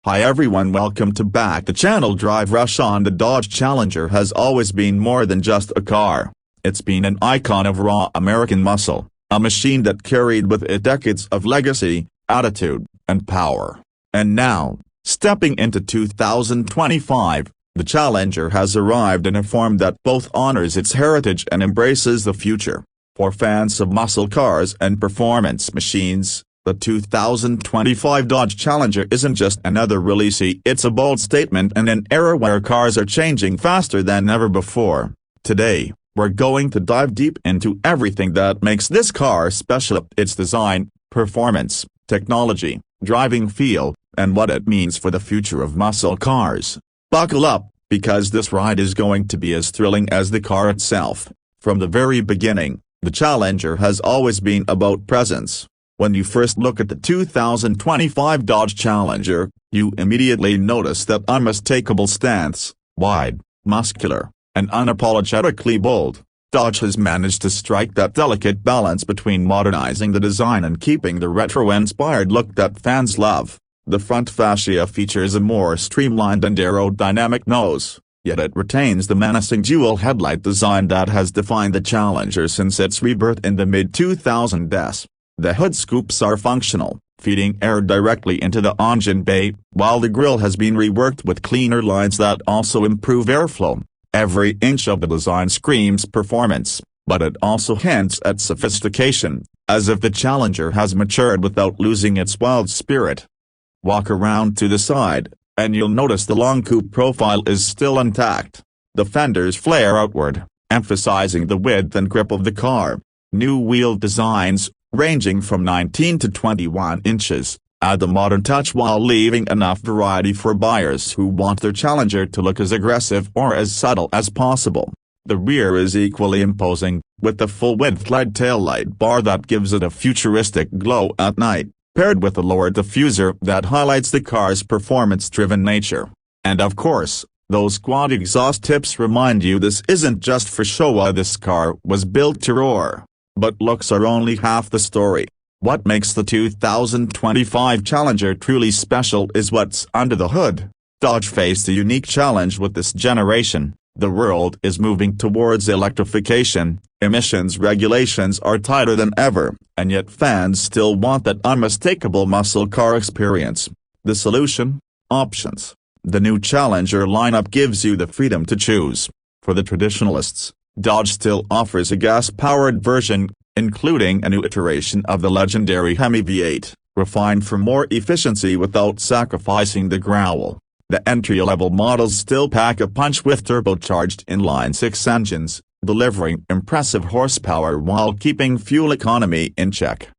Hi everyone, welcome to back the channel. Drive Rush on. The Dodge Challenger has always been more than just a car. It's been an icon of raw American muscle, a machine that carried with it decades of legacy, attitude, and power. And now, stepping into 2025, the Challenger has arrived in a form that both honors its heritage and embraces the future. For fans of muscle cars and performance machines, the 2025 Dodge Challenger isn't just another release, it's a bold statement in an era where cars are changing faster than ever before. Today, we're going to dive deep into everything that makes this car special: its design, performance, technology, driving feel, and what it means for the future of muscle cars. Buckle up, because this ride is going to be as thrilling as the car itself. From the very beginning, the Challenger has always been about presence. When you first look at the 2025 Dodge Challenger, you immediately notice that unmistakable stance: wide, muscular, and unapologetically bold. Dodge has managed to strike that delicate balance between modernizing the design and keeping the retro-inspired look that fans love. The front fascia features a more streamlined and aerodynamic nose, yet it retains the menacing dual headlight design that has defined the Challenger since its rebirth in the mid-2000s. The hood scoops are functional, feeding air directly into the engine bay, while the grille has been reworked with cleaner lines that also improve airflow. Every inch of the design screams performance, but it also hints at sophistication, as if the Challenger has matured without losing its wild spirit. Walk around to the side, and you'll notice the long coupe profile is still intact. The fenders flare outward, emphasizing the width and grip of the car. New wheel designs, ranging from 19 to 21 inches, add the modern touch while leaving enough variety for buyers who want their Challenger to look as aggressive or as subtle as possible. The rear is equally imposing, with the full-width LED taillight bar that gives it a futuristic glow at night, paired with a lower diffuser that highlights the car's performance-driven nature. And of course, those quad exhaust tips remind you this isn't just for show. This car was built to roar. But looks are only half the story. What makes the 2025 Challenger truly special is what's under the hood. Dodge faced a unique challenge with this generation. The world is moving towards electrification, emissions regulations are tighter than ever, and yet fans still want that unmistakable muscle car experience. The solution? Options. The new Challenger lineup gives you the freedom to choose. For the traditionalists, Dodge still offers a gas-powered version, including a new iteration of the legendary HEMI V8, refined for more efficiency without sacrificing the growl. The entry-level models still pack a punch with turbocharged inline-six engines, delivering impressive horsepower while keeping fuel economy in check.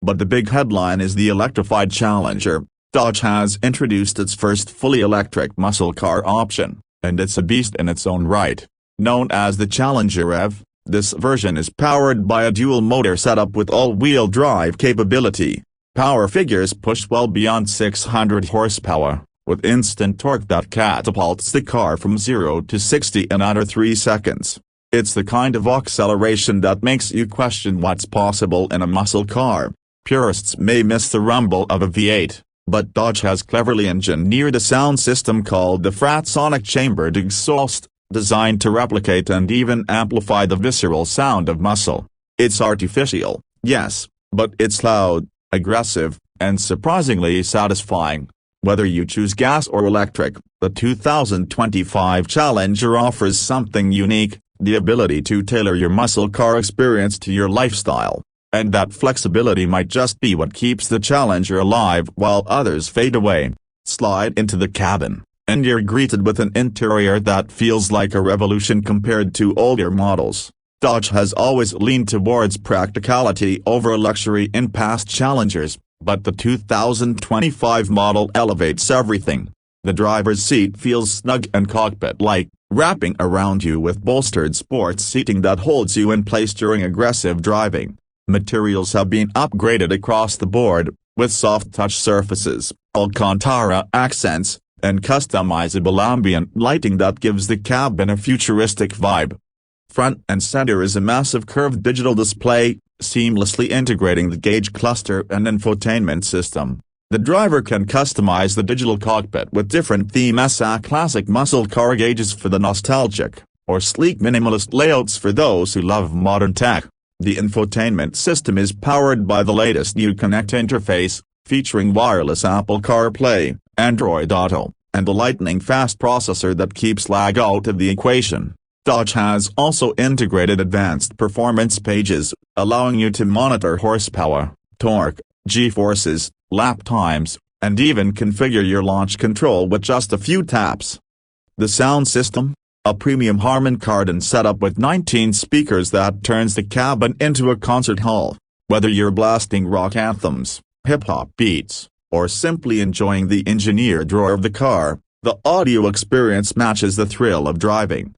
But the big headline is the electrified Challenger. Dodge has introduced its first fully electric muscle car option, and it's a beast in its own right. Known as the Challenger EV, this version is powered by a dual-motor setup with all-wheel drive capability. Power figures push well beyond 600 horsepower, with instant torque that catapults the car from 0 to 60 in under 3 seconds. It's the kind of acceleration that makes you question what's possible in a muscle car. Purists may miss the rumble of a V8, but Dodge has cleverly engineered a sound system called the Fratsonic Chambered Exhaust, designed to replicate and even amplify the visceral sound of muscle. It's artificial, yes, but it's loud, aggressive, and surprisingly satisfying. Whether you choose gas or electric, the 2025 Challenger offers something unique: the ability to tailor your muscle car experience to your lifestyle. And that flexibility might just be what keeps the Challenger alive while others fade away. Slide into the cabin, and you're greeted with an interior that feels like a revolution compared to older models. Dodge has always leaned towards practicality over luxury in past Challengers, but the 2025 model elevates everything. The driver's seat feels snug and cockpit-like, wrapping around you with bolstered sports seating that holds you in place during aggressive driving. Materials have been upgraded across the board, with soft-touch surfaces, Alcantara accents, and customizable ambient lighting that gives the cabin a futuristic vibe. Front and center is a massive curved digital display, seamlessly integrating the gauge cluster and infotainment system. The driver can customize the digital cockpit with different themes: classic muscle car gauges for the nostalgic, or sleek minimalist layouts for those who love modern tech. The infotainment system is powered by the latest Uconnect interface, featuring wireless Apple CarPlay, Android Auto, and a lightning-fast processor that keeps lag out of the equation. Dodge has also integrated advanced performance pages, allowing you to monitor horsepower, torque, G-forces, lap times, and even configure your launch control with just a few taps. The sound system? A premium Harman Kardon setup with 19 speakers that turns the cabin into a concert hall. Whether you're blasting rock anthems, hip-hop beats, or simply enjoying the engineered roar of the car, the audio experience matches the thrill of driving.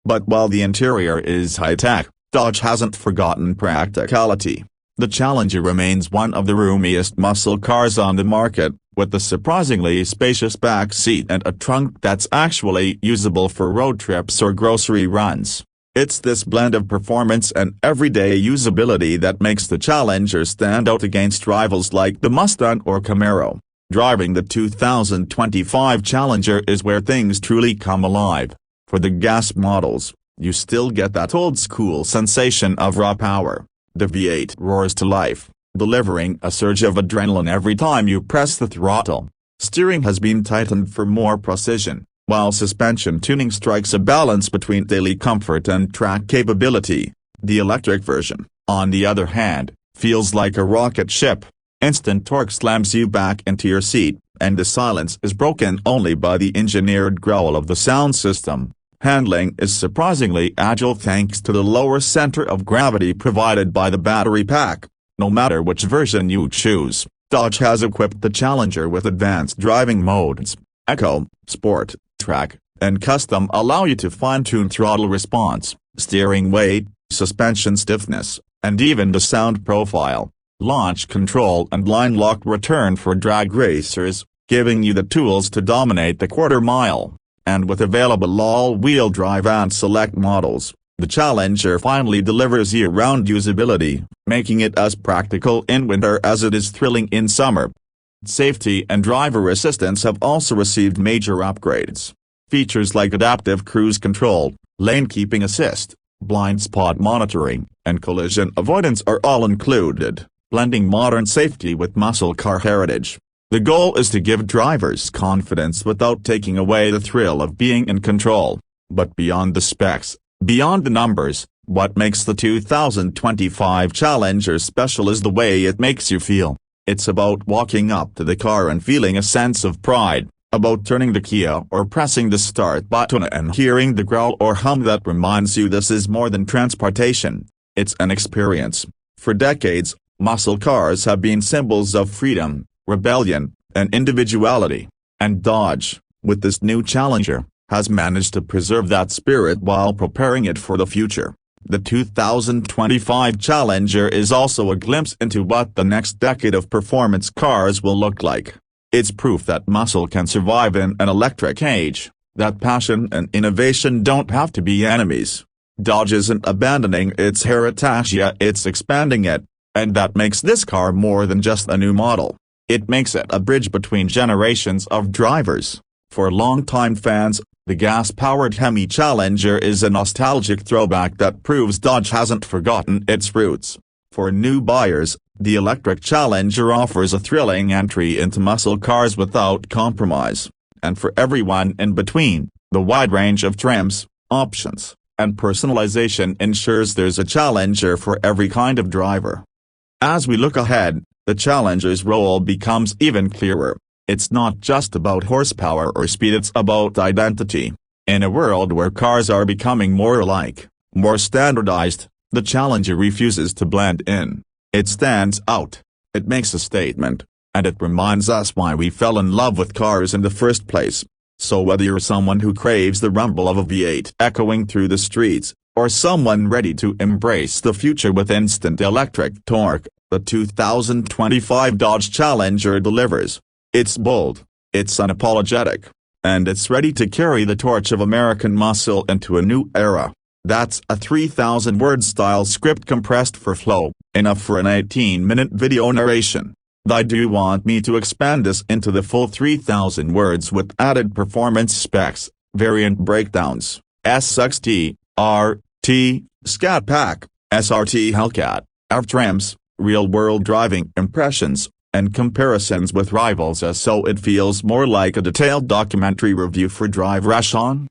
But while the interior is high-tech, Dodge hasn't forgotten practicality. The Challenger remains one of the roomiest muscle cars on the market, with a surprisingly spacious back seat and a trunk that's actually usable for road trips or grocery runs. It's this blend of performance and everyday usability that makes the Challenger stand out against rivals like the Mustang or Camaro. Driving the 2025 Challenger is where things truly come alive. For the gas models, you still get that old-school sensation of raw power. The V8 roars to life, delivering a surge of adrenaline every time you press the throttle. Steering has been tightened for more precision, while suspension tuning strikes a balance between daily comfort and track capability. The electric version, on the other hand, feels like a rocket ship. Instant torque slams you back into your seat, and the silence is broken only by the engineered growl of the sound system. Handling is surprisingly agile thanks to the lower center of gravity provided by the battery pack. No matter which version you choose, Dodge has equipped the Challenger with advanced driving modes. Eco, Sport, Track, and Custom allow you to fine-tune throttle response, steering weight, suspension stiffness, and even the sound profile. Launch control and line lock return for drag racers, giving you the tools to dominate the quarter mile. And with available all-wheel drive and select models, the Challenger finally delivers year-round usability, making it as practical in winter as it is thrilling in summer. Safety and driver assistance have also received major upgrades. Features like adaptive cruise control, lane keeping assist, blind spot monitoring, and collision avoidance are all included, blending modern safety with muscle car heritage. The goal is to give drivers confidence without taking away the thrill of being in control. But beyond the specs, beyond the numbers, what makes the 2025 Challenger special is the way it makes you feel. It's about walking up to the car and feeling a sense of pride, about turning the key or pressing the start button and hearing the growl or hum that reminds you this is more than transportation, it's an experience. For decades, muscle cars have been symbols of freedom, rebellion, and individuality, and Dodge, with this new Challenger, has managed to preserve that spirit while preparing it for the future. The 2025 Challenger is also a glimpse into what the next decade of performance cars will look like. It's proof that muscle can survive in an electric age, that passion and innovation don't have to be enemies. Dodge isn't abandoning its heritage yet, it's expanding it, and that makes this car more than just a new model. It makes it a bridge between generations of drivers. For longtime fans, the gas-powered HEMI Challenger is a nostalgic throwback that proves Dodge hasn't forgotten its roots. For new buyers, the electric Challenger offers a thrilling entry into muscle cars without compromise. And for everyone in between, the wide range of trims, options, and personalization ensures there's a Challenger for every kind of driver. As we look ahead, the Challenger's role becomes even clearer. It's not just about horsepower or speed, it's about identity. In a world where cars are becoming more alike, more standardized, the Challenger refuses to blend in. It stands out, it makes a statement, and it reminds us why we fell in love with cars in the first place. So whether you're someone who craves the rumble of a V8 echoing through the streets, or someone ready to embrace the future with instant electric torque, the 2025 Dodge Challenger delivers. It's bold, it's unapologetic, and it's ready to carry the torch of American muscle into a new era. That's a 3,000-word style script compressed for flow, enough for an 18-minute video narration. Do you want me to expand this into the full 3,000 words with added performance specs, variant breakdowns, SXT, RT, Scat Pack, SRT Hellcat, trims, real-world driving impressions, and comparisons with rivals so it feels more like a detailed documentary review for Drive Rashon?